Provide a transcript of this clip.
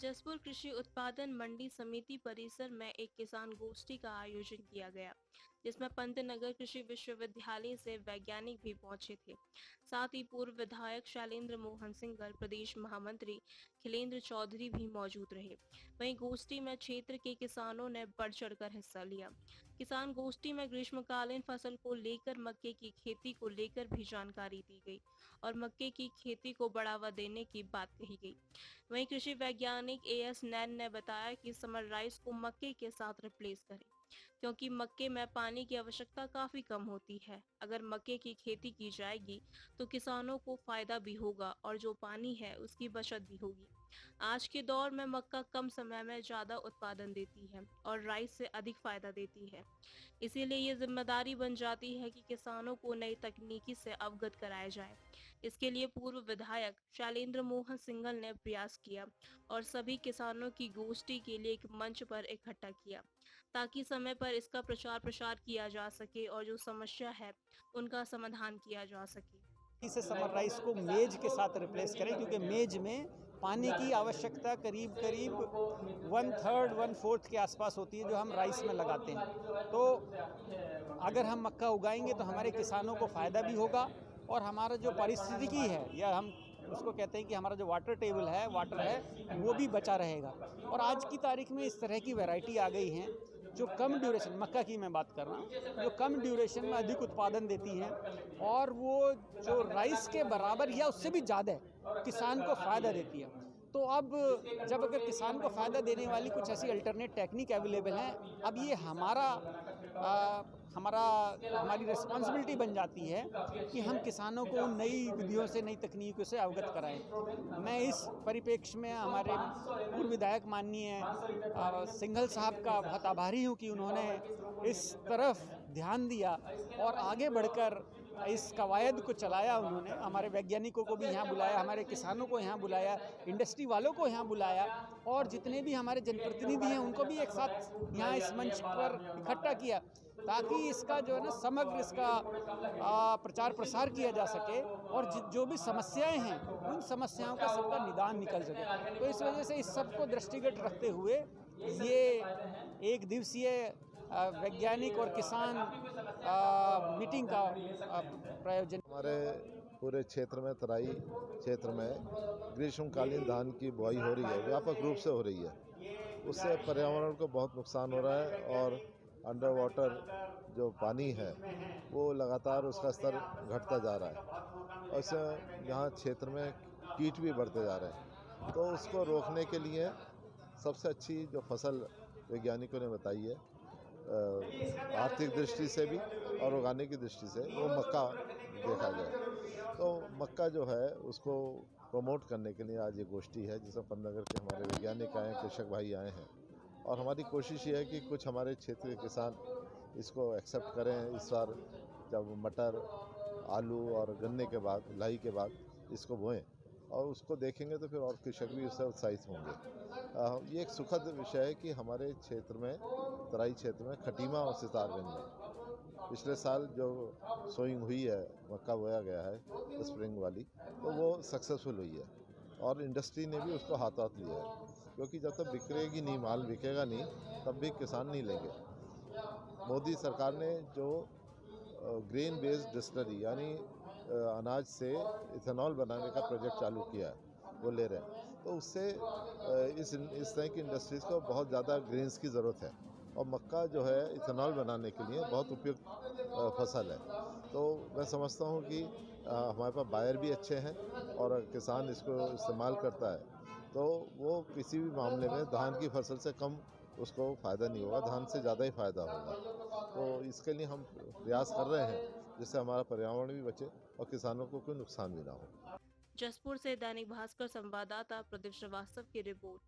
जसपुर कृषि उत्पादन मंडी समिति परिसर में एक किसान गोष्ठी का आयोजन किया गया, जिसमें पंतनगर कृषि विश्वविद्यालय से वैज्ञानिक भी पहुंचे थे। साथ ही पूर्व विधायक शैलेंद्र मोहन सिंघल, प्रदेश महामंत्री खिलेंद्र चौधरी भी मौजूद रहे। वहीं गोष्ठी में क्षेत्र के किसानों ने बढ़ चढ़कर हिस्सा लिया। किसान गोष्ठी में ग्रीष्मकालीन फसल को लेकर, मक्के की खेती को लेकर भी जानकारी दी गई और मक्के की खेती को बढ़ावा देने की बात कही गई। वहीं कृषि वैज्ञानिक एएस नैन ने बताया कि समर राइस को मक्के के साथ रिप्लेस करें, क्योंकि मक्के में पानी की आवश्यकता काफी कम होती है। अगर मक्के की खेती की जाएगी तो किसानों को फायदा भी होगा और जो पानी है उसकी बचत भी होगी। आज के दौर में मक्का कम समय में ज्यादा उत्पादन देती है और राइस से अधिक फायदा देती है। इसीलिए ये जिम्मेदारी बन जाती है कि किसानों को नई तकनीकी से अवगत कराया जाए। इसके लिए पूर्व विधायक शैलेंद्र मोहन सिंघल ने प्रयास किया और सभी किसानों की गोष्ठी के लिए एक मंच पर इकट्ठा किया, ताकि समय पर इसका प्रचार प्रसार किया जा सके और जो समस्या है उनका समाधान किया जा सके। इसे समर राइस को मेज के साथ रिप्लेस करें, क्योंकि मेज में पानी की आवश्यकता करीब करीब 1/3 1/4 के आसपास होती है जो हम राइस में लगाते हैं। तो अगर हम मक्का उगाएंगे तो हमारे किसानों को फ़ायदा भी होगा और हमारा जो पारिस्थितिकी है, या हम उसको कहते हैं कि हमारा जो वाटर टेबल है, वाटर है, वो भी बचा रहेगा। और आज की तारीख में इस तरह की वैरायटी आ गई हैं जो कम ड्यूरेशन, मक्का की मैं बात कर रहा हूँ, जो कम ड्यूरेशन में अधिक उत्पादन देती हैं और वो जो राइस के बराबर या उससे भी ज़्यादा किसान को फ़ायदा देती है। तो अब जब अगर किसान को फ़ायदा देने वाली कुछ ऐसी अल्टरनेट टेक्निक अवेलेबल हैं, अब ये हमारी रिस्पॉन्सिबिलिटी बन जाती है कि हम किसानों को नई विधियों से, नई तकनीकों से अवगत कराएं। मैं इस परिप्रेक्ष्य में हमारे पूर्व विधायक माननीय सिंघल साहब का बहुत आभारी हूँ कि उन्होंने इस तरफ ध्यान दिया और आगे बढ़कर इस कवायद को चलाया। उन्होंने हमारे वैज्ञानिकों को भी यहाँ बुलाया, हमारे किसानों को यहाँ बुलाया, इंडस्ट्री वालों को यहाँ बुलाया और जितने भी हमारे जनप्रतिनिधि हैं उनको भी एक साथ यहाँ इस मंच पर इकट्ठा किया, ताकि इसका जो है ना समग्र इसका प्रचार प्रसार किया जा सके और जो भी समस्याएं हैं उन समस्याओं का सबका निदान निकल सके। तो इस वजह से इस सब को दृष्टिगत रखते हुए ये एक दिवसीय वैज्ञानिक और किसान मीटिंग का प्रायोजन। हमारे पूरे क्षेत्र में, तराई क्षेत्र में ग्रीष्मकालीन धान की बुआई हो रही है, व्यापक रूप से हो रही है। उससे पर्यावरण को बहुत नुकसान हो रहा है और अंडर वाटर जो पानी है वो लगातार उसका स्तर घटता जा रहा है और इससे यहाँ क्षेत्र में कीट भी बढ़ते जा रहे हैं। तो उसको रोकने के लिए सबसे अच्छी जो फसल वैज्ञानिकों ने बताई है, आर्थिक दृष्टि से भी और उगाने की दृष्टि से, वो मक्का देखा गया। तो मक्का जो है उसको प्रमोट करने के लिए आज ये गोष्ठी है, जिसमें पंतनगर के हमारे वैज्ञानिक आए हैं, कृषक भाई आए हैं और हमारी कोशिश ये है कि कुछ हमारे क्षेत्र के किसान इसको एक्सेप्ट करें। इस बार जब मटर, आलू और गन्ने के बाद, लाही के बाद इसको बोएं और उसको देखेंगे तो फिर और कृषक भी उससे उत्साहित होंगे। ये एक सुखद विषय है कि हमारे क्षेत्र में, तराई क्षेत्र में खटीमा और सितारगंज में पिछले साल जो सोइंग हुई है, मक्का बोया गया है स्प्रिंग वाली, तो वो सक्सेसफुल हुई है और इंडस्ट्री ने भी उसको हाथ लिया है, क्योंकि जब तक बिक्रेगी नहीं, माल बिकेगा नहीं, तब भी किसान नहीं लेंगे। मोदी सरकार ने जो ग्रेन बेस्ड डिस्टिलरी यानी अनाज से इथेनॉल बनाने का प्रोजेक्ट चालू किया है, वो ले रहे हैं। तो उससे इस तरह की इंडस्ट्रीज़ को बहुत ज़्यादा ग्रेन्स की ज़रूरत है और मक्का जो है इथेनॉल बनाने के लिए बहुत उपयुक्त फसल है। तो मैं समझता हूँ कि हमारे पास बायर भी अच्छे हैं और अगर किसान इसको इस्तेमाल करता है तो वो किसी भी मामले में धान की फसल से कम उसको फ़ायदा नहीं होगा, धान से ज़्यादा ही फ़ायदा होगा। तो इसके लिए हम प्रयास कर रहे हैं जिससे हमारा पर्यावरण भी बचे और किसानों को कोई नुकसान भी ना हो। जसपुर से दैनिक भास्कर संवाददाता प्रदीप श्रीवास्तव की रिपोर्ट।